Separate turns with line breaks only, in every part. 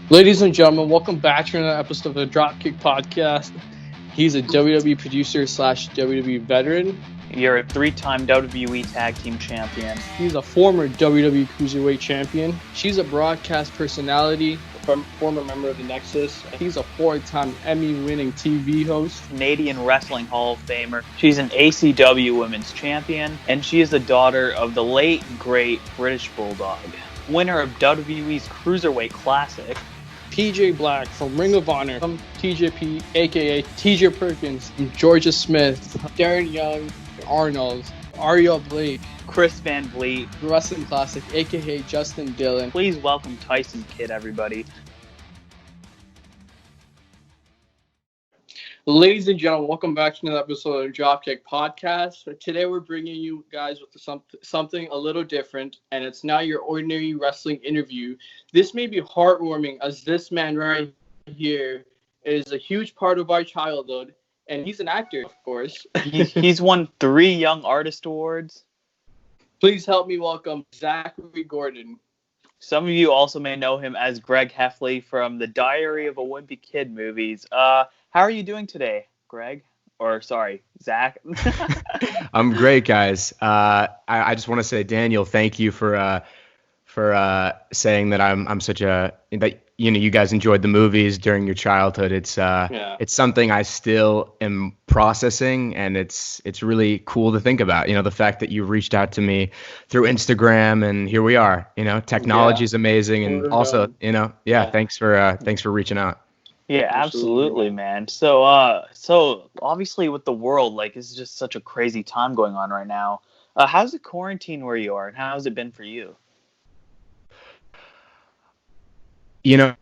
Ladies and gentlemen, welcome back to another episode of the DropKick Podcast. He's a WWE producer slash WWE veteran.
You're a three-time WWE Tag Team Champion.
He's a former WWE Cruiserweight Champion. She's a broadcast personality, former member of the Nexus. He's a four-time Emmy-winning TV host.
Canadian Wrestling Hall of Famer. She's an ACW Women's Champion, and she is the daughter of the late, great British Bulldog. Winner of WWE's Cruiserweight Classic.
TJ Black from Ring of Honor. TJP, aka TJ Perkins, Georgia Smith, Darren Young, Arnold, Ariel Blake,
Chris Van Vliet,
Wrestling Classic, aka Justin Dillon.
Please welcome Tyson Kidd, everybody.
Ladies and gentlemen, welcome back to another episode of DropKick Podcast. Today we're bringing you guys with something a little different, and it's not your ordinary wrestling interview. This may be heartwarming, as this man right here is a huge part of our childhood, and he's an actor, of course.
He's won 3 Young Artist Awards.
Please help me welcome Zachary Gordon.
Some of you also may know him as Greg Heffley from the Diary of a Wimpy Kid movies. How are you doing today, Greg? Or sorry, Zach?
I'm great, guys. I just want to say, Daniel, thank you for saying that I'm such a that you guys enjoyed the movies during your childhood. It's something I still am processing, and it's really cool to think about. The fact that you reached out to me through Instagram, and here we are. Technology is amazing, and also thanks for reaching out.
Yeah, absolutely, man. So obviously with the world, it's just such a crazy time going on right now. How's the quarantine where you are, and how has it been for you?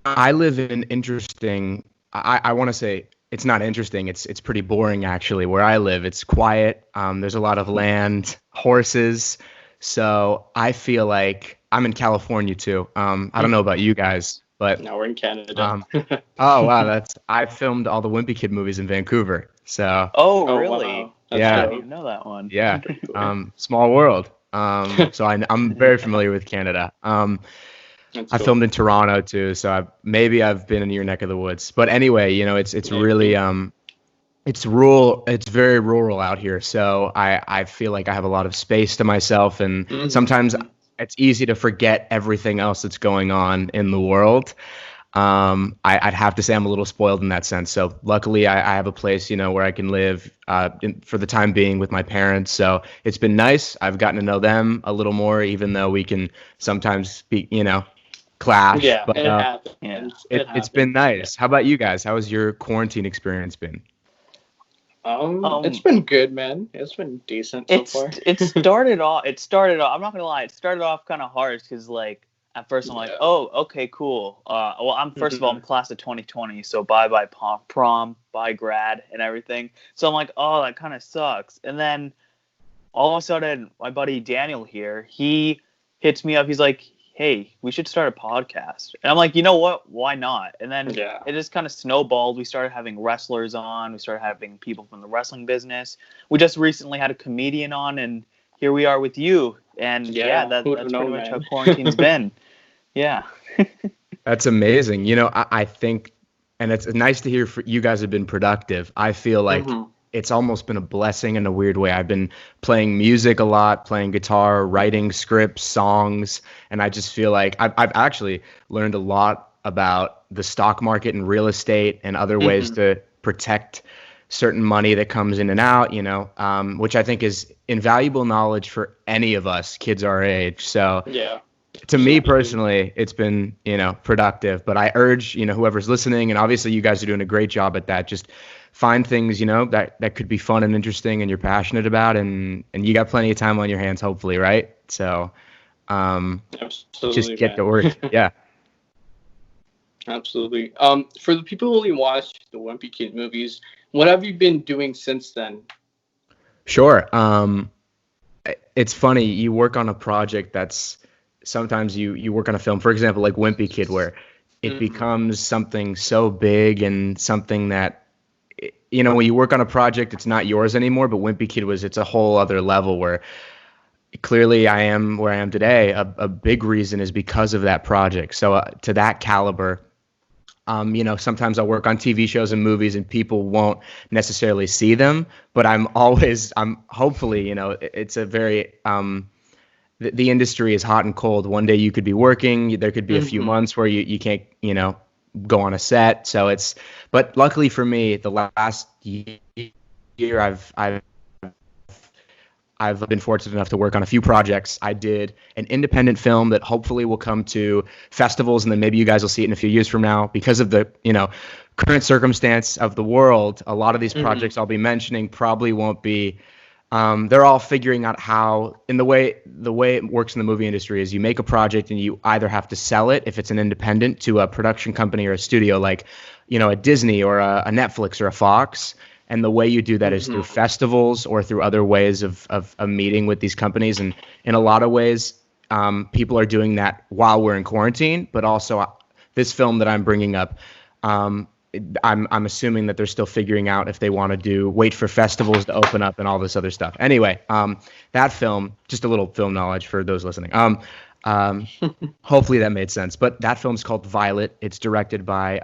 I live in interesting. I want to say it's not interesting. It's pretty boring, actually. Where I live, it's quiet. There's a lot of land, horses. So I feel like I'm in California too. I don't know about you guys. But
now we're in Canada.
Oh wow, I filmed all the Wimpy Kid movies in Vancouver. So
really?
Wow.
Yeah, I didn't know that one.
Yeah, small world. So I'm very familiar with Canada. I filmed in Toronto too, so I've been in your neck of the woods. But anyway, it's really it's rural. It's very rural out here. So I feel like I have a lot of space to myself, and sometimes it's easy to forget everything else that's going on in the world. I'd have to say I'm a little spoiled in that sense. So luckily I have a place, where I can live for the time being with my parents. So it's been nice. I've gotten to know them a little more, even though we can sometimes be, clash.
Yeah,
but,
it happens.
It's been nice. How about you guys? How has your quarantine experience been?
It's been good, man. It's been decent so far.
It started off. I'm not gonna lie. It started off kind of harsh because, at first I'm like, oh, okay, cool. Well, I'm first of all, I'm class of 2020, so bye prom, bye grad, and everything. So I'm like, oh, that kind of sucks. And then all of a sudden, my buddy Daniel here, he hits me up. He's like, hey, we should start a podcast. And I'm like, you know what? Why not? And then it just kind of snowballed. We started having wrestlers on. We started having people from the wrestling business. We just recently had a comedian on, and here we are with you. And that's pretty much how quarantine's been. Yeah.
That's amazing. I think, and it's nice to hear you guys have been productive. I feel like it's almost been a blessing in a weird way. I've been playing music a lot, playing guitar, writing scripts, songs, and I just feel like I've actually learned a lot about the stock market and real estate and other ways to protect certain money that comes in and out, which I think is invaluable knowledge for any of us, kids our age. So to me personally, it's been, productive, but I urge, whoever's listening, and obviously you guys are doing a great job at that, just find things, that could be fun and interesting and you're passionate about, and you got plenty of time on your hands, hopefully, right? So just get to work. Yeah.
Absolutely. For the people who only watch the Wimpy Kid movies, what have you been doing since then?
Sure. It's funny, you work on a project that's sometimes you work on a film, for example, like Wimpy Kid, where it becomes something so big and something that, when you work on a project, it's not yours anymore. But Wimpy Kid it's a whole other level where clearly I am where I am today. A big reason is because of that project. So to that caliber, Sometimes I'll work on TV shows and movies and people won't necessarily see them, but I'm hopefully, it's a very, the industry is hot and cold. One day you could be working, there could be a few months where you can't, go on a set. So but luckily for me, the last year I've been fortunate enough to work on a few projects. I did an independent film that hopefully will come to festivals, and then maybe you guys will see it in a few years from now. Because of the current circumstance of the world, a lot of these projects I'll be mentioning probably won't be. They're all figuring out how. In the way it works in the movie industry is you make a project and you either have to sell it if it's an independent to a production company or a studio like a Disney or a Netflix or a Fox. And the way you do that is through festivals or through other ways of meeting with these companies. And in a lot of ways, people are doing that while we're in quarantine. But also, this film that I'm bringing up, I'm assuming that they're still figuring out if they want to wait for festivals to open up and all this other stuff. Anyway, that film, just a little film knowledge for those listening. Hopefully that made sense. But that film's called Violet. It's directed by,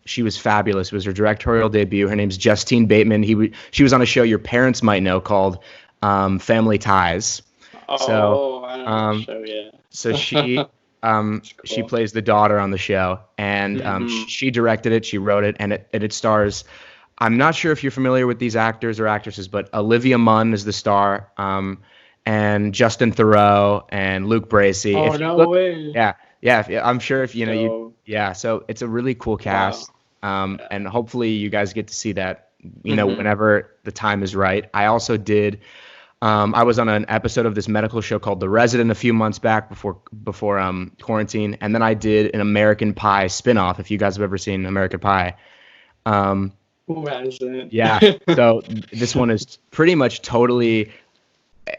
she was fabulous. It was her directorial debut. Her name's Justine Bateman. She was on a show your parents might know called Family Ties.
Oh, I know the show, yeah.
So she
Cool.
She plays the daughter on the show, and she directed it, she wrote it, and it stars. I'm not sure if you're familiar with these actors or actresses, but Olivia Munn is the star, and Justin Theroux and Luke Bracey.
Oh, no way.
Yeah. I'm sure if so it's a really cool cast, and hopefully you guys get to see that, whenever the time is right. I also did. I was on an episode of this medical show called The Resident a few months back before quarantine, and then I did an American Pie spinoff. If you guys have ever seen American Pie,
who hasn't?
Yeah. So this one is pretty much totally.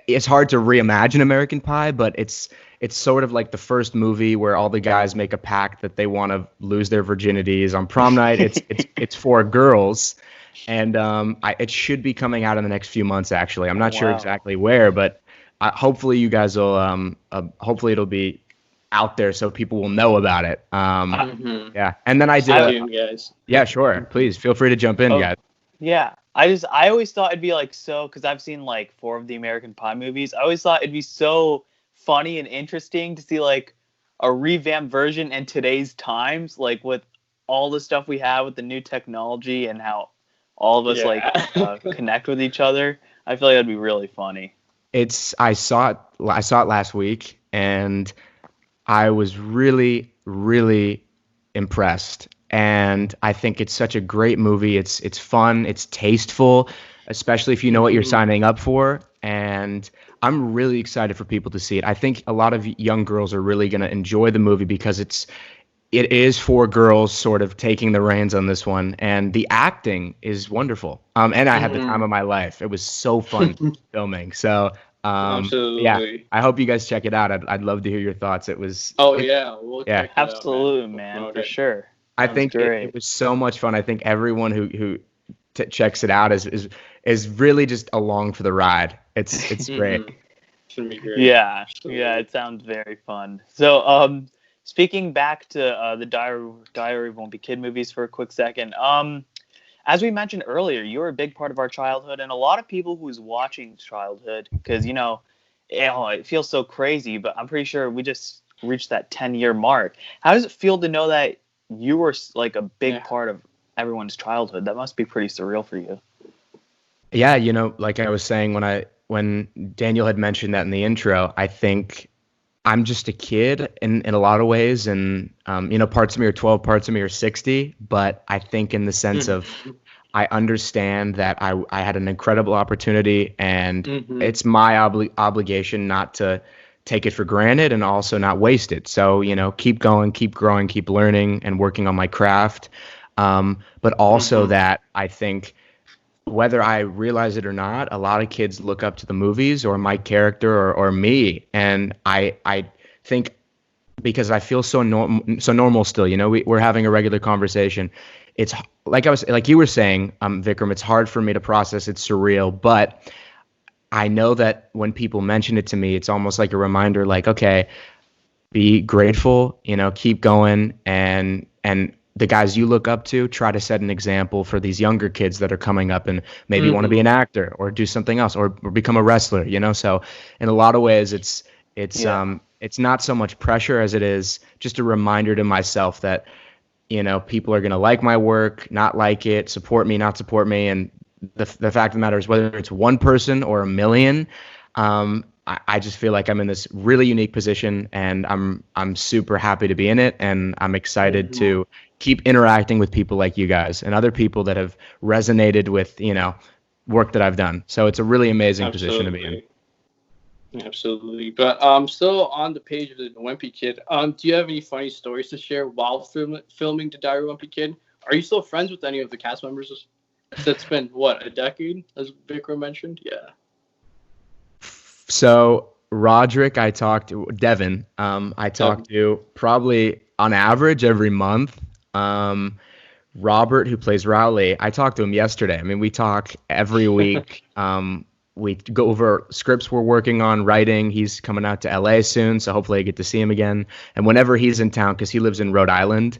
It's hard to reimagine American Pie, but it's sort of like the first movie where all the guys make a pact that they want to lose their virginities on prom night. It's for girls. And it should be coming out in the next few months, actually. I'm not sure exactly where, but hopefully you guys will, hopefully it'll be out there so people will know about it. Yeah. And then I did.
Guys.
Yeah, sure. Please feel free to jump in, guys.
Yeah. I always thought it'd be because I've seen 4 of the American Pie movies. I always thought it'd be so funny and interesting to see a revamped version in today's times, with all the stuff we have with the new technology and how all of us connect with each other. I feel like that'd be really funny. I saw it last week, and I was really, really impressed. And I think it's such a great movie. It's fun. It's tasteful, especially if you know what you're signing up for. And I'm really excited for people to see it. I think a lot of young girls are really going to enjoy the movie because it is for girls sort of taking the reins on this one. And the acting is wonderful. And I had the time of my life. It was so fun filming. So, yeah, I hope you guys check it out. I'd love to hear your thoughts. We'll check it absolutely,
out,
man, for sure.
I think it was so much fun. I think everyone who checks it out is really just along for the ride. It's great.
Should be great.
Yeah, it sounds very fun. So, speaking back to the Diary of Wimpy Kid movies for a quick second, as we mentioned earlier, you were a big part of our childhood, and a lot of people who's watching childhood, because it feels so crazy, but I'm pretty sure we just reached that 10-year mark. How does it feel to know that you were a big part of everyone's childhood? That must be pretty surreal for you.
Yeah, like I was saying when Daniel had mentioned that in the intro, I think I'm just a kid in a lot of ways, and parts of me are 12, parts of me are 60. But I think in the sense of I understand that I had an incredible opportunity, and it's my obligation not to take it for granted and also not waste it. So keep going, keep growing, keep learning, and working on my craft. But also that I think, whether I realize it or not, a lot of kids look up to the movies or my character or me. And I think, because I feel so normal still, we're having a regular conversation. It's like you were saying, Vikram, it's hard for me to process. It's surreal, but I know that when people mention it to me, it's almost like a reminder, okay, be grateful, keep going. And the guys you look up to, try to set an example for these younger kids that are coming up and maybe want to be an actor or do something else or become a wrestler, you know? So in a lot of ways, it's not so much pressure as it is just a reminder to myself that, you know, people are going to like my work, not like it, support me, not support me. And the fact of the matter is, whether it's one person or a million, I just feel like I'm in this really unique position, and I'm super happy to be in it, and I'm excited to keep interacting with people like you guys and other people that have resonated with, you know, work that I've done. So it's a really amazing position to be in.
Absolutely. But still on the page of the Wimpy Kid, do you have any funny stories to share while filming The Diary of a Wimpy Kid? Are you still friends with any of the cast members? That's been, what, a decade, as Vikram mentioned? Yeah.
So Roderick, I talked to Devin. I talked to probably on average every month. Robert, who plays Rowley, I talked to him yesterday. I mean, we talk every week. We go over scripts we're working on, writing. He's coming out to LA soon, so hopefully I get to see him again. And whenever he's in town, because he lives in Rhode Island,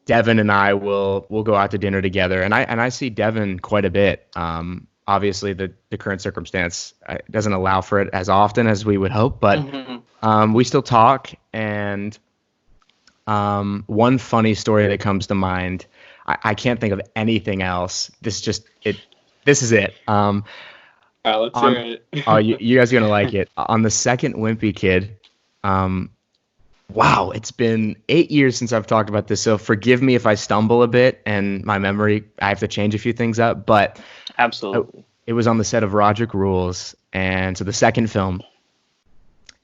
Devin and I will go out to dinner together. And I see Devin quite a bit. Obviously, the current circumstance doesn't allow for it as often as we would hope, but we still talk. And one funny story that comes to mind, I can't think of anything else. This is it.
Let's hear it.
Oh, you guys are gonna like it. On the second Wimpy Kid, wow, it's been 8 years since I've talked about this, so forgive me if I stumble a bit and my memory, I have to change a few things up, but
absolutely.
It was on the set of Roderick Rules, and so the second film,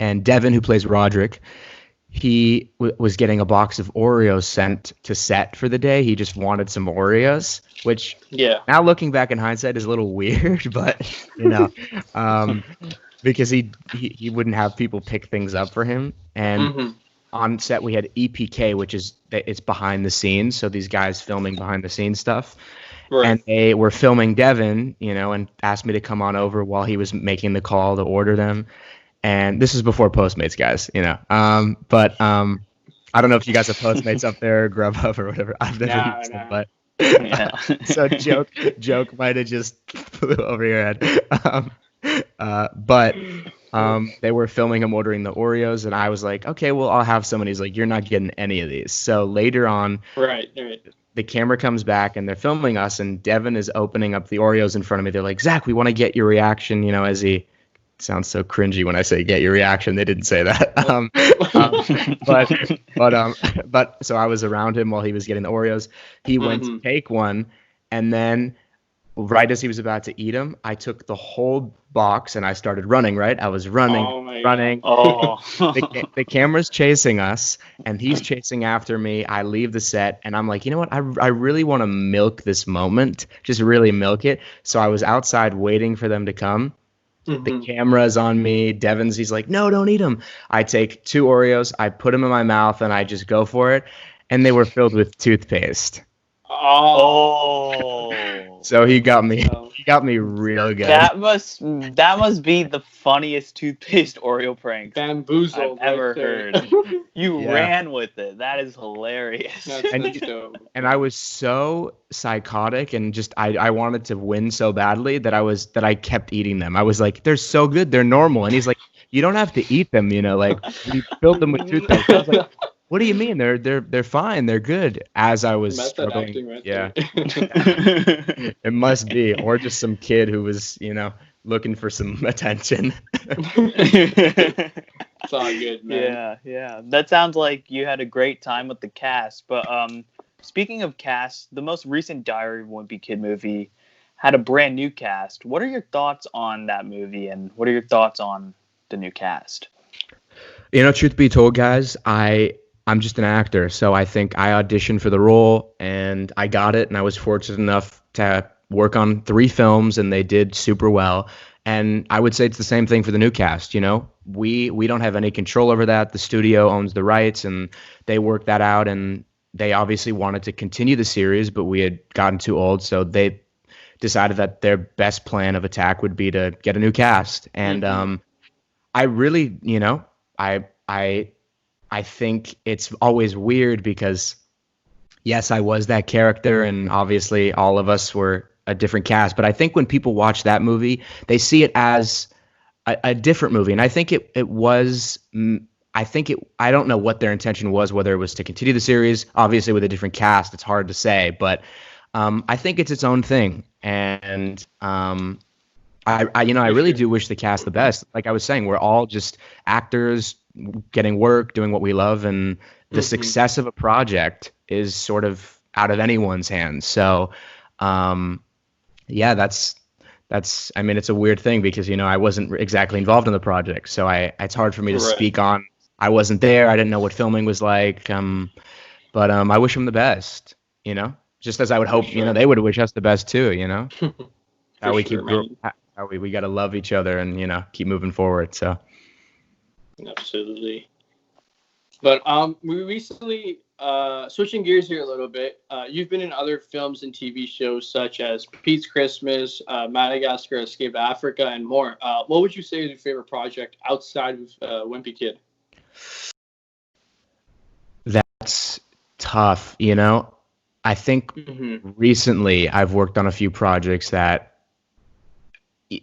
and Devin, who plays Roderick, he was getting a box of Oreos sent to set for the day. He just wanted some Oreos, which now looking back in hindsight is a little weird, but you know, because he wouldn't have people pick things up for him. And on set we had EPK, which is it's behind the scenes. So these guys filming behind the scenes stuff. Right. And they were filming Devin, you know, and asked me to come on over while he was making the call to order them. And this is before Postmates, guys, you know. But I don't know if you guys have Postmates up there or Grubhub or whatever. I've never used them, but so joke might have just flew over your head. But they were filming him ordering the Oreos, and I was like, okay, well, I'll have some. And he's like, you're not getting any of these. So later on,
right.
The camera comes back, and they're filming us, and Devin is opening up the Oreos in front of me. They're like, Zach, we want to get your reaction, you know, as he sounds so cringy when I say get your reaction. They didn't say that. But so I was around him while he was getting the Oreos. He went to take one, and then right as he was about to eat them, I took the whole box and I started running, right? I was running.
Oh.
The camera's chasing us, and he's chasing after me. I leave the set, and I'm like, you know what? I really want to milk this moment, just really milk it. So I was outside waiting for them to come. The camera's on me. He's like, no, don't eat them. I take 2 Oreos, I put them in my mouth, and I just go for it. And they were filled with toothpaste.
Oh.
So he got me. He got me real good.
That must be the funniest toothpaste Oreo prank
Bamboozled
I've ever heard. You ran with it. That is hilarious.
And I was so psychotic, and just I wanted to win so badly that I kept eating them. I was like, they're so good, they're normal. And he's like, you don't have to eat them, you know, like we filled them with toothpaste. I was like, what do you mean? They're fine. They're good. As I was struggling, it must be, or just some kid who was, you know, looking for some attention.
It's all good, man.
Yeah. That sounds like you had a great time with the cast. But speaking of cast, the most recent Diary of a Wimpy Kid movie had a brand new cast. What are your thoughts on that movie, and what are your thoughts on the new cast?
You know, truth be told, guys, I'm just an actor, so I think I auditioned for the role, and I got it, and I was fortunate enough to work on 3 films, and they did super well. And I would say it's the same thing for the new cast, you know? We don't have any control over that. The studio owns the rights, and they worked that out, and they obviously wanted to continue the series, but we had gotten too old, so they decided that their best plan of attack would be to get a new cast. And I really, you know, I I think it's always weird because, yes, I was that character, and obviously all of us were a different cast. But I think when people watch that movie, they see it as a different movie, and I think it was. I don't know what their intention was, whether it was to continue the series. Obviously, with a different cast, it's hard to say, but I think it's its own thing, and I really do wish the cast the best. Like I was saying, we're all just actors getting work, doing what we love, and the success of a project is sort of out of anyone's hands. So, yeah, that's. I mean, it's a weird thing because, I wasn't exactly involved in the project. So it's hard for me to speak on. I wasn't there. I didn't know what filming was like. But I wish them the best, just as I would hope, they would wish us the best too, how we keep growing, how we got to love each other and, keep moving forward. So.
Absolutely. But we recently, switching gears here a little bit, you've been in other films and TV shows such as Pete's Christmas, Madagascar, Escape Africa, and more. What would you say is your favorite project outside of Wimpy Kid?
That's tough, I think recently I've worked on a few projects that,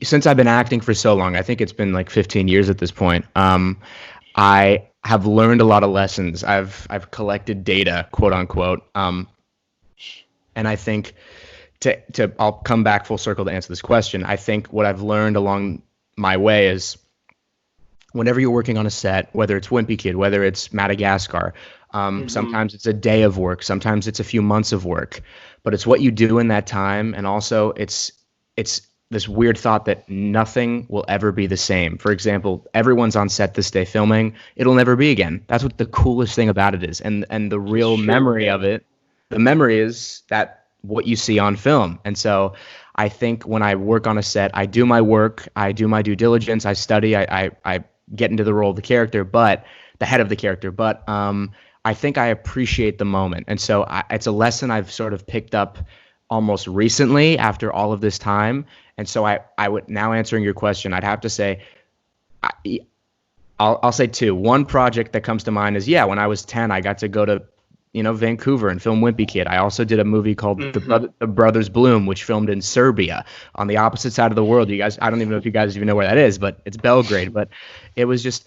since I've been acting for so long, I think it's been like 15 years at this point, I have learned a lot of lessons. I've collected data, quote unquote. And I think I'll come back full circle to answer this question. I think what I've learned along my way is whenever you're working on a set, whether it's Wimpy Kid, whether it's Madagascar, sometimes it's a day of work, sometimes it's a few months of work, but it's what you do in that time. And also it's this weird thought that nothing will ever be the same. For example, everyone's on set this day filming. It'll never be again. That's what the coolest thing about it is. And the real memory of it, the memory is that what you see on film. And so I think when I work on a set, I do my work, I do my due diligence, I study, I get into the role of the character, but the head of the character. But I think I appreciate the moment. And so it's a lesson I've sort of picked up almost recently after all of this time. And so I would, now answering your question, I'd have to say, I'll say two. One project that comes to mind is, when I was 10, I got to go to, Vancouver and film Wimpy Kid. I also did a movie called The Brothers Bloom, which filmed in Serbia on the opposite side of the world. You guys, I don't even know if you guys even know where that is, but it's Belgrade. But it was just,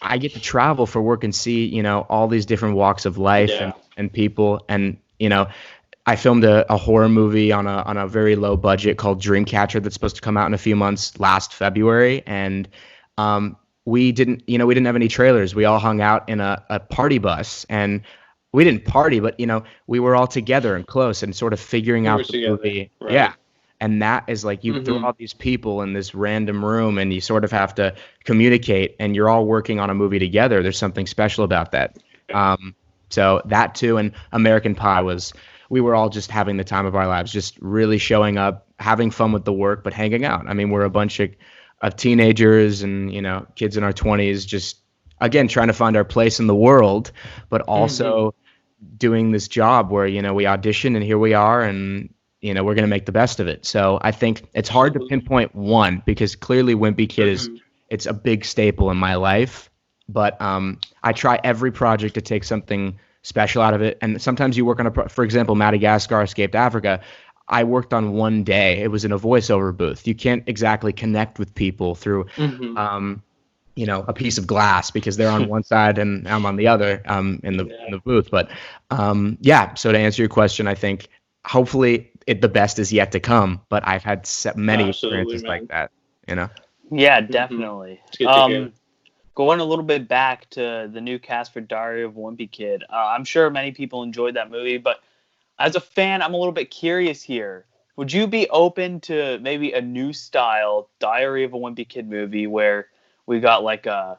I get to travel for work and see, all these different walks of life and people. And, I filmed a horror movie on a very low budget called Dreamcatcher that's supposed to come out in a few months last February. And we didn't have any trailers. We all hung out in a party bus, and we didn't party, but, we were all together and close and sort of figuring out the movie. Right. Yeah. And that is like you throw all these people in this random room and you sort of have to communicate, and you're all working on a movie together. There's something special about that. So that too. And American Pie we were all just having the time of our lives, just really showing up, having fun with the work, but hanging out. I mean, we're a bunch of teenagers and, kids in our 20s, just, again, trying to find our place in the world, but also doing this job where, we audition and here we are, and, we're going to make the best of it. So I think it's hard to pinpoint one, because clearly Wimpy Kid it's a big staple in my life, but I try every project to take something special out of it. And sometimes you work on for example, Madagascar, Escaped Africa, I worked on one day. It was in a voiceover booth. You can't exactly connect with people through, a piece of glass, because they're on one side and I'm on the other in the booth. But so to answer your question, I think hopefully the best is yet to come, but I've had many experiences like that,
Yeah, definitely. Going a little bit back to the new cast for Diary of a Wimpy Kid, I'm sure many people enjoyed that movie, but as a fan, I'm a little bit curious here. Would you be open to maybe a new style Diary of a Wimpy Kid movie where we got like a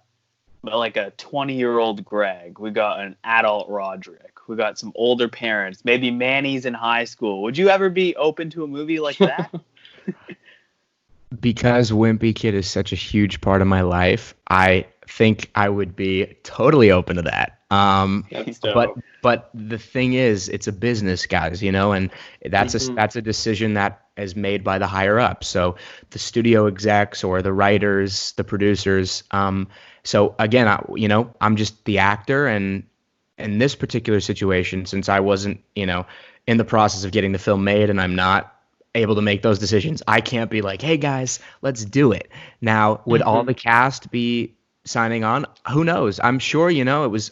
20-year-old Greg, we got an adult Roderick, we got some older parents, maybe Manny's in high school? Would you ever be open to a movie like that?
Because Wimpy Kid is such a huge part of my life, I think I would be totally open to that. But the thing is, it's a business, guys, and that's a decision that is made by the higher up. So the studio execs or the writers, the producers, So again, I'm just the actor, and in this particular situation, since I wasn't, in the process of getting the film made, and I'm not able to make those decisions, I can't be like, hey guys, let's do it. Now, would all the cast be signing on? Who knows? I'm sure,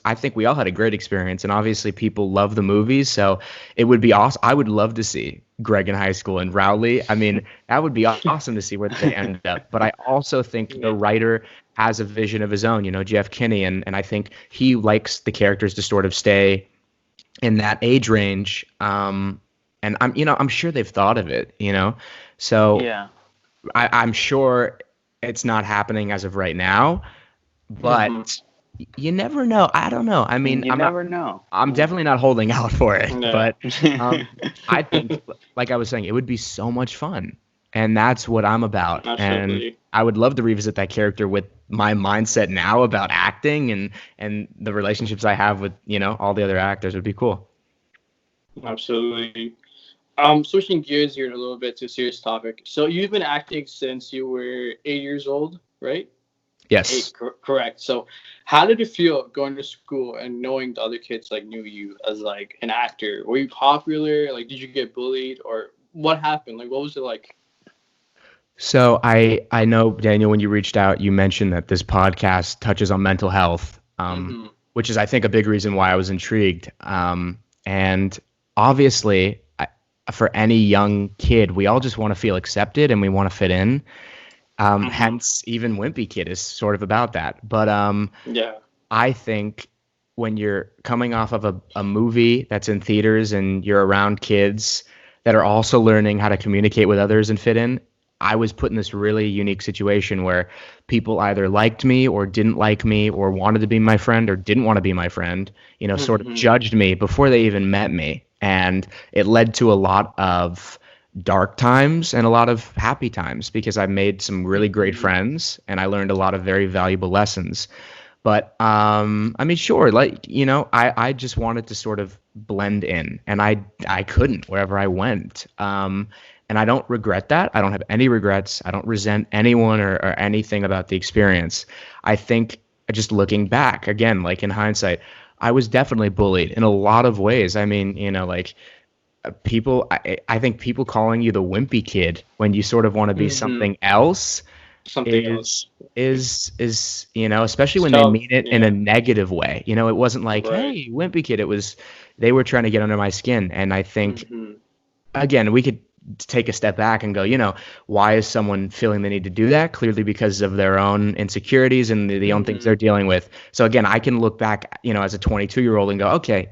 I think we all had a great experience, and obviously people love the movies, so it would be awesome. I would love to see Greg in high school and Rowley. I mean, that would be awesome to see where they end up. But I also think the writer has a vision of his own, Jeff Kinney, and I think he likes the characters to sort of stay in that age range. And I'm sure they've thought of it, So
yeah,
I'm sure it's not happening as of right now, but you never know. I don't know. I mean,
you never know.
I'm definitely not holding out for it,
No.
but I think, like I was saying, it would be so much fun, and that's what I'm about.
Absolutely.
And I would love to revisit that character with my mindset now about acting and the relationships I have with all the other actors. Would be cool.
Absolutely. Switching gears here a little bit to a serious topic. So you've been acting since you were 8 years old, right?
Yes.
Correct. So how did it feel going to school and knowing the other kids knew you as an actor? Were you popular? Did you get bullied, or what happened? What was it like?
So I know, Daniel, when you reached out, you mentioned that this podcast touches on mental health, which is, I think, a big reason why I was intrigued. And obviously, for any young kid, we all just want to feel accepted and we want to fit in. Hence, even Wimpy Kid is sort of about that. But I think when you're coming off of a movie that's in theaters and you're around kids that are also learning how to communicate with others and fit in, I was put in this really unique situation where people either liked me or didn't like me or wanted to be my friend or didn't want to be my friend, sort of judged me before they even met me. And it led to a lot of dark times and a lot of happy times because I made some really great friends and I learned a lot of very valuable lessons. But sure, I just wanted to sort of blend in, and I couldn't wherever I went. And I don't regret that. I don't have any regrets. I don't resent anyone or anything about the experience. I think just looking back, again, in hindsight, I was definitely bullied in a lot of ways. I mean, people, I think people calling you the Wimpy Kid when you sort of want to be something else is especially when they mean it in a negative way. It wasn't like, hey, Wimpy Kid. It was, they were trying to get under my skin. And I think, again, we could take a step back and go, why is someone feeling the need to do that? Clearly because of their own insecurities and the own things they're dealing with. So again, I can look back, as a 22-year-old and go, okay,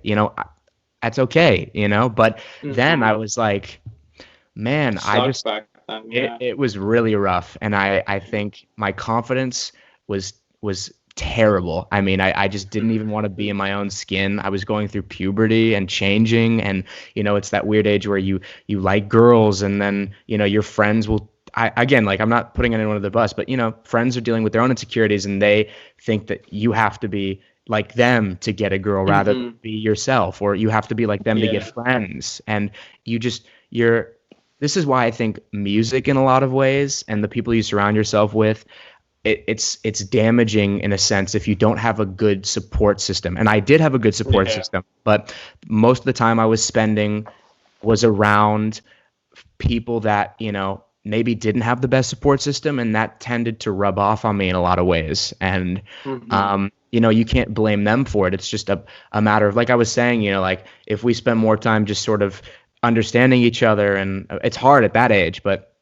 that's okay, But then I was like, man, it was really rough. And I think my confidence was terrible. I mean, I just didn't even want to be in my own skin. I was going through puberty and changing, and it's that weird age where you like girls, and then your friends will. I'm not putting anyone under the bus, but friends are dealing with their own insecurities, and they think that you have to be like them to get a girl rather than be yourself, or you have to be like them to get friends, and this is why I think music, in a lot of ways, and the people you surround yourself with, it's damaging in a sense if you don't have a good support system. And I did have a good support system, but most of the time I was spending was around people that, maybe didn't have the best support system, and that tended to rub off on me in a lot of ways. And, you can't blame them for it. It's just a matter of, like I was saying, if we spend more time just sort of understanding each other, and it's hard at that age, but,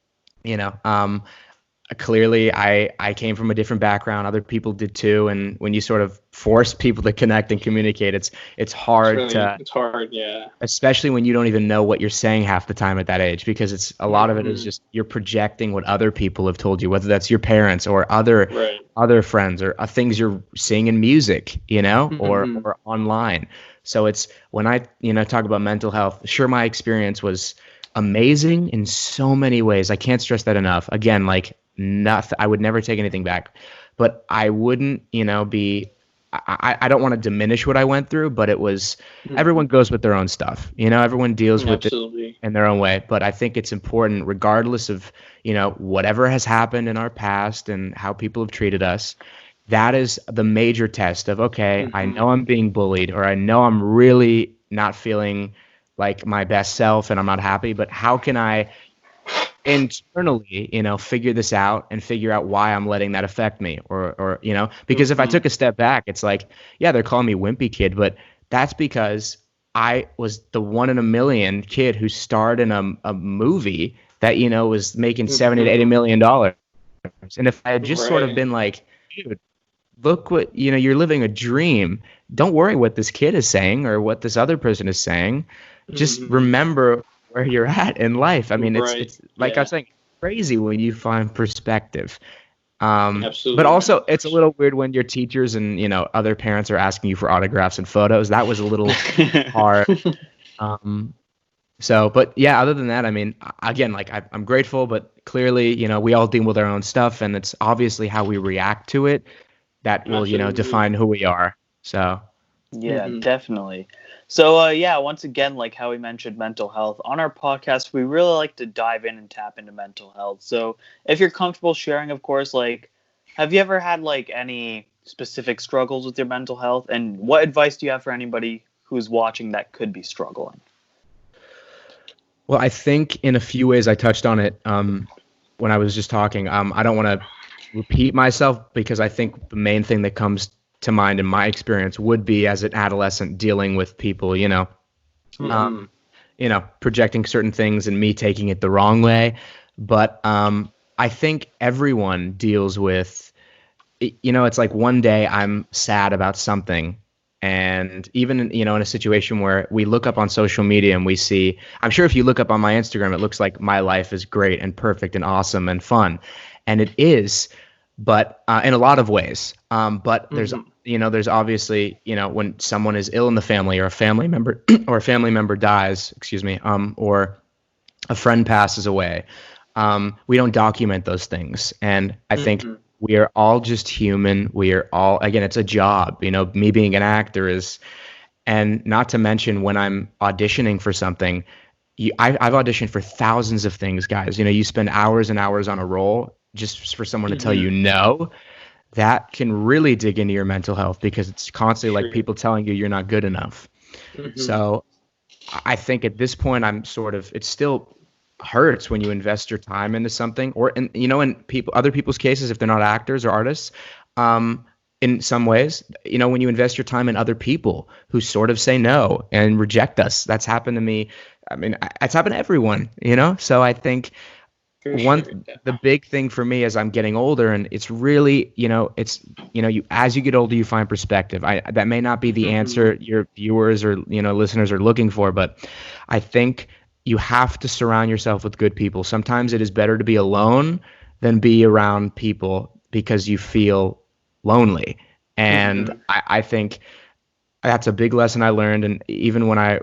clearly I came from a different background. Other people did too. And when you sort of force people to connect and communicate, it's hard.
It's hard. Yeah.
Especially when you don't even know what you're saying half the time at that age, because a lot of it is just, you're projecting what other people have told you, whether that's your parents or other friends or things you're seeing in music, or online. So it's, when I, talk about mental health, sure, my experience was amazing in so many ways. I can't stress that enough. Again, nothing, I would never take anything back, but I wouldn't, I don't want to diminish what I went through, but it was, everyone goes with their own stuff, everyone deals with it in their own way. But I think it's important, regardless of, whatever has happened in our past and how people have treated us, that is the major test of, okay, I know I'm being bullied, or I know I'm really not feeling like my best self and I'm not happy, but how can I internally, figure this out and figure out why I'm letting that affect me, or because if I took a step back, it's like, yeah, they're calling me Wimpy Kid, but that's because I was the 1 in a million kid who starred in a movie that, was making $70 to $80 million. And if I had just sort of been like, dude, look what, you're living a dream. Don't worry what this kid is saying or what this other person is saying. Just remember where you're at in life. I mean, it's like I was saying, crazy when you find perspective. Absolutely. But also it's a little weird when your teachers and, other parents are asking you for autographs and photos. That was a little hard. But yeah, other than that, I mean, again, like I'm grateful, but clearly, we all deal with our own stuff, and it's obviously how we react to it that will, define who we are. So
yeah, definitely. So once again, like how we mentioned mental health on our podcast, we really like to dive in and tap into mental health. So if you're comfortable sharing, of course, like, have you ever had like any specific struggles with your mental health, and what advice do you have for anybody who's watching that could be struggling?
Well, I think in a few ways I touched on it when I was just talking. I don't want to repeat myself, because I think the main thing that comes to mind in my experience would be as an adolescent dealing with people, projecting certain things and me taking it the wrong way. But I think everyone deals with, it's like one day I'm sad about something. And even, in a situation where we look up on social media and we see, I'm sure if you look up on my Instagram, it looks like my life is great and perfect and awesome and fun. And it is, but in a lot of ways. But there's, there's obviously, when someone is ill in the family, or a family member or a family member dies, or a friend passes away, we don't document those things. And I think we are all just human. We are all, again, it's a job, me being an actor is, and not to mention when I'm auditioning for something, I've auditioned for thousands of things, guys. You spend hours and hours on a role just for someone to tell you no. That can really dig into your mental health, because it's constantly like people telling you you're not good enough. So I think at this point it still hurts when you invest your time into something, or in other people's cases, if they're not actors or artists, in some ways, when you invest your time in other people who sort of say no and reject us. That's happened to me. I mean, it's happened to everyone, so I think the big thing for me as I'm getting older, and it's really, as you get older, you find perspective. That may not be the answer your viewers or, listeners are looking for, but I think you have to surround yourself with good people. Sometimes it is better to be alone than be around people because you feel lonely. And I think that's a big lesson I learned. And even when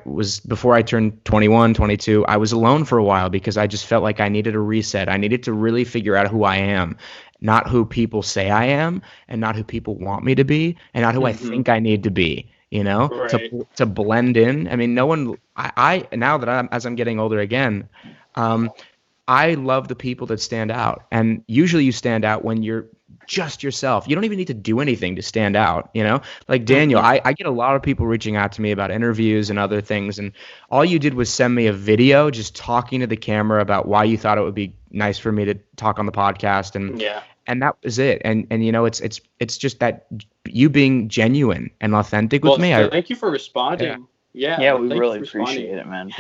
before I turned 21, 22, I was alone for a while because I just felt like I needed a reset. I needed to really figure out who I am, not who people say I am, and not who people want me to be, and not who I think I need to be, to blend in. I mean, no one, I now that as I'm getting older again, I love the people that stand out. And usually you stand out when you're just yourself. You don't even need to do anything to stand out, like Daniel. I get a lot of people reaching out to me about interviews and other things, and all you did was send me a video just talking to the camera about why you thought it would be nice for me to talk on the podcast, and that was it. And it's just that you being genuine and authentic with me.
Thank you for responding.
Yeah, we really appreciate it, man.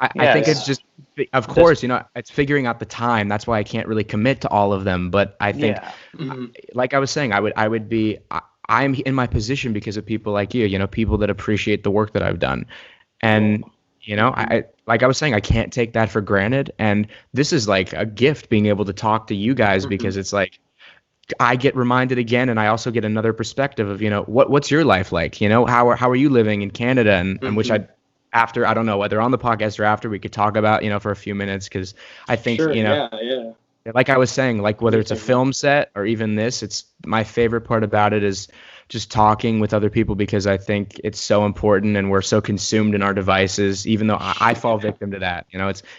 I think it's just, of course, it's figuring out the time. That's why I can't really commit to all of them. But I think, like I was saying, I'm in my position because of people like you, people that appreciate the work that I've done. And, like I was saying, I can't take that for granted. And this is like a gift, being able to talk to you guys, because it's like, I get reminded again, and I also get another perspective of, what's your life like? How are you living in Canada? And which after, I don't know whether on the podcast or after, we could talk about, for a few minutes, because I think, like I was saying, like whether it's a film set or even this, it's my favorite part about it is just talking with other people, because I think it's so important and we're so consumed in our devices, even though I fall victim to that.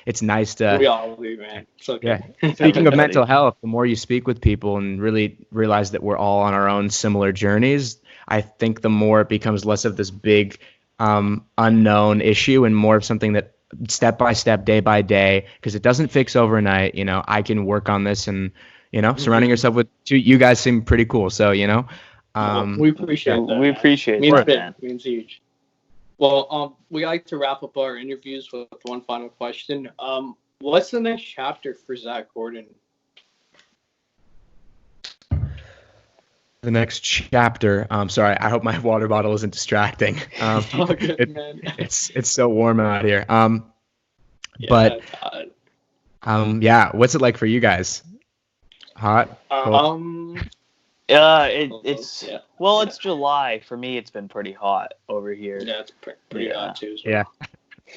It's nice to.
We all do, man. It's okay.
Yeah. Speaking of mental health, the more you speak with people and really realize that we're all on our own similar journeys, I think the more it becomes less of this big unknown issue and more of something that step by step, day by day, because it doesn't fix overnight. I can work on this, and surrounding yourself with you guys seem pretty cool. So
we appreciate that.
We appreciate
that.
Man.
Means huge. Well, we like to wrap up our interviews with one final question. What's the next chapter for Zach Gordon?
The next chapter. Sorry, I hope my water bottle isn't distracting.
Good, man.
It's so warm out here.
Yeah,
what's it like for you guys? Hot?
Cold?
It's July. For me, it's been pretty hot over here.
Yeah, it's pretty hot too. So.
Yeah.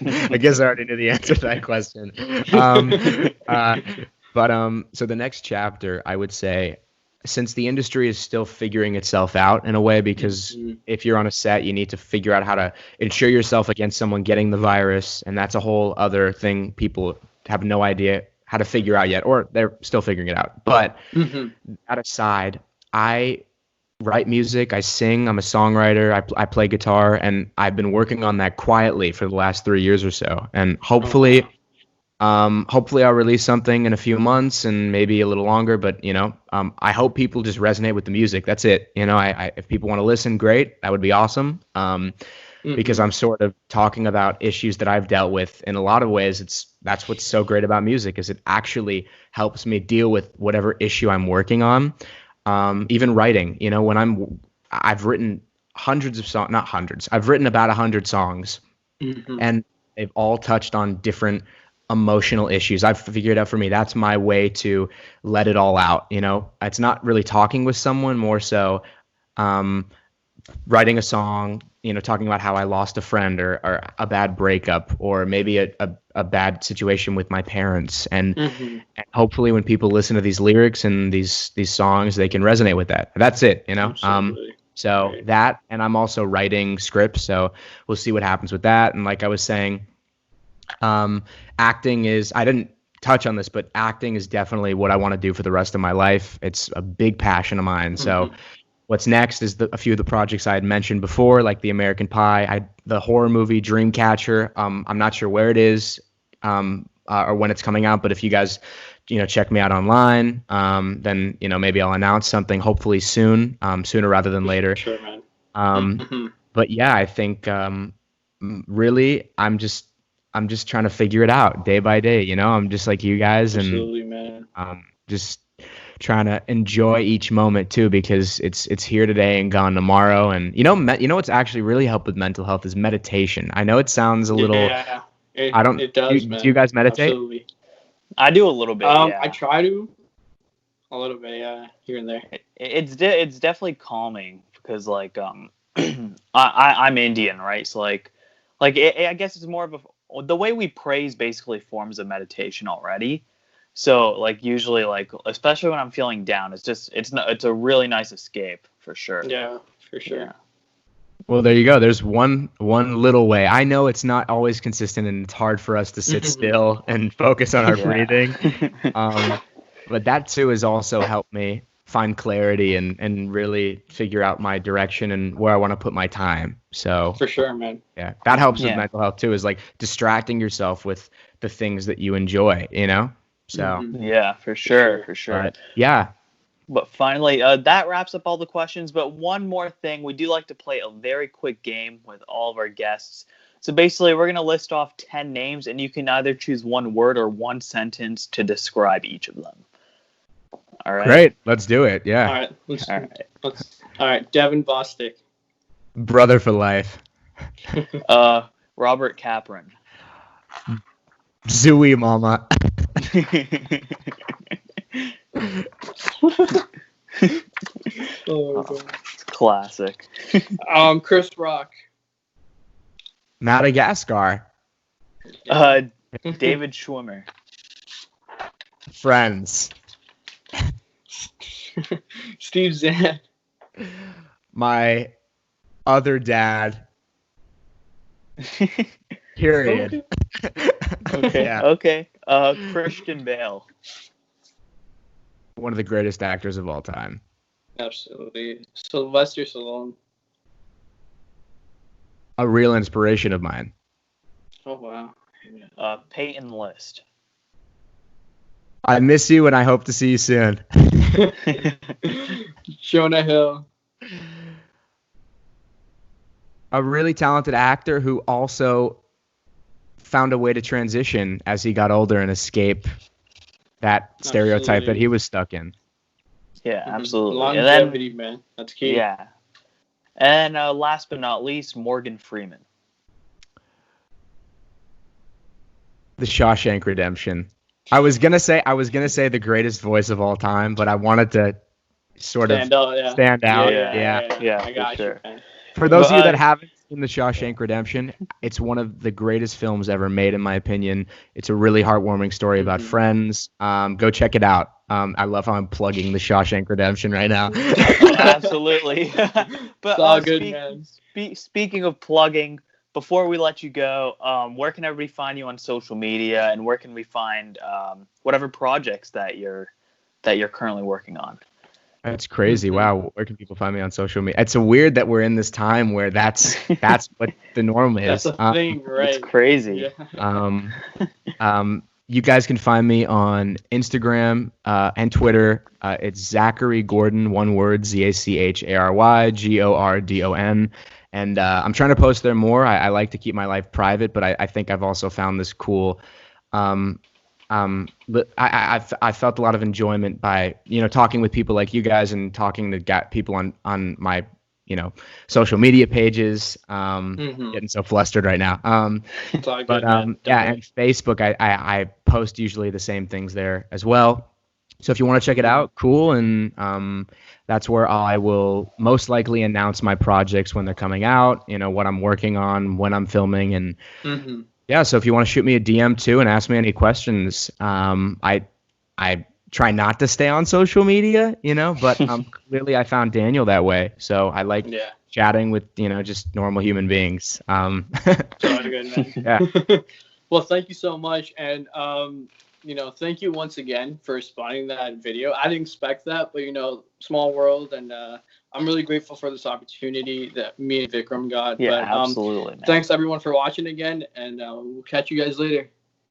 I guess I already knew the answer to that question. So the next chapter, I would say, since the industry is still figuring itself out in a way, because if you're on a set, you need to figure out how to insure yourself against someone getting the virus, and that's a whole other thing people have no idea how to figure out yet, or they're still figuring it out. But that aside, I write music, I sing, I'm a songwriter, I play guitar, and I've been working on that quietly for the last 3 years or so. And hopefully I'll release something in a few months and maybe a little longer, but I hope people just resonate with the music. That's it. If people want to listen, great. That would be awesome. Because I'm sort of talking about issues that I've dealt with. In a lot of ways, that's what's so great about music, is it actually helps me deal with whatever issue I'm working on. Even writing, when I've written hundreds of songs, not hundreds, I've written about 100 songs, and they've all touched on different emotional issues. I've figured out for me, that's my way to let it all out. It's not really talking with someone, more so writing a song, talking about how I lost a friend or a bad breakup, or maybe a bad situation with my parents. And hopefully when people listen to these lyrics and these songs, they can resonate with that. That's it, So right. That, and I'm also writing scripts, so we'll see what happens with that. And like I was saying, acting is, I didn't touch on this, but acting is definitely what I want to do for the rest of my life. It's a big passion of mine. So what's next is a few of the projects I had mentioned before, like the American Pie, the horror movie Dreamcatcher. I'm not sure where it is or when it's coming out, but if you guys, check me out online, then, maybe I'll announce something hopefully soon, sooner rather than later.
Sure, man.
But yeah, I think really I'm just trying to figure it out day by day. I'm just like you guys,
Absolutely, man.
Just trying to enjoy each moment too, because it's here today and gone tomorrow. And what's actually really helped with mental health is meditation. I know it sounds a little. Yeah, it does. Do you guys meditate?
Absolutely.
I do a little bit.
I try to. A little bit, yeah, here and there.
It's definitely calming, because like I'm Indian, right? So like I guess it's more of the way we pray is basically forms of meditation already. So like usually, like especially when I'm feeling down, it's a really nice escape for sure.
Yeah, for sure. Yeah.
Well, there you go. There's one little way. I know it's not always consistent, and it's hard for us to sit still and focus on our breathing. But that too has also helped me find clarity and really figure out my direction and where I want to put my time. So
for sure, man.
Yeah, that helps with mental health too, is like distracting yourself with the things that you enjoy, So
yeah, for sure.
But, yeah.
But finally, that wraps up all the questions. But one more thing, we do like to play a very quick game with all of our guests. So basically, we're going to list off 10 names, and you can either choose one word or one sentence to describe each of them. All right.
Great. Let's do it. Yeah.
All right. Devin Bostic.
Brother for life.
Robert Capron.
Zooey Mama.
Oh my God.
Classic.
Chris Rock.
Madagascar.
David Schwimmer.
Friends.
Steve Zahn.
My other dad. Period.
Okay.
Yeah.
Okay. Christian Bale.
One of the greatest actors of all time.
Absolutely. Sylvester Stallone.
A real inspiration of mine.
Oh, wow.
Peyton List.
I miss you and I hope to see you soon.
Jonah Hill.
A really talented actor who also found a way to transition as he got older and escape that stereotype that he was stuck in.
Yeah, absolutely.
Longevity, man. That's key.
Yeah. And last but not least, Morgan Freeman.
The Shawshank Redemption. I was gonna say the greatest voice of all time, but I wanted to sort of stand out.
Yeah. I got you, man.
For those of you that haven't seen The Shawshank Redemption, it's one of the greatest films ever made, in my opinion. It's a really heartwarming story about friends. Go check it out. I love how I'm plugging The Shawshank Redemption right now.
Absolutely. But
it's all good, man.
Speaking of plugging, before we let you go, where can everybody find you on social media, and where can we find whatever projects that you're currently working on?
That's crazy. Wow. Where can people find me on social media? It's weird that we're in this time where that's what the norm is.
That's a thing, right?
It's crazy.
Yeah.
You guys can find me on Instagram and Twitter. It's Zachary Gordon, one word, ZACHARYGORDON. And I'm trying to post there more. I like to keep my life private, but I think I've also found this cool. I felt a lot of enjoyment by, talking with people like you guys and talking to people on my, social media pages. Getting so flustered right now.
It's all good,
but
man.
and Facebook, I post usually the same things there as well. So if you want to check it out, cool. And that's where I will most likely announce my projects when they're coming out, what I'm working on, when I'm filming. And yeah, so if you want to shoot me a DM too and ask me any questions, I try not to stay on social media, but clearly I found Daniel that way. So I like chatting with, just normal human beings.
It's all good, man.
Yeah.
Well, thank you so much. And, thank you once again for responding to that video. I didn't expect that, but, small world. And I'm really grateful for this opportunity that me and Vikram got.
Yeah,
but,
absolutely, man.
Thanks, everyone, for watching again. And we'll catch you guys later.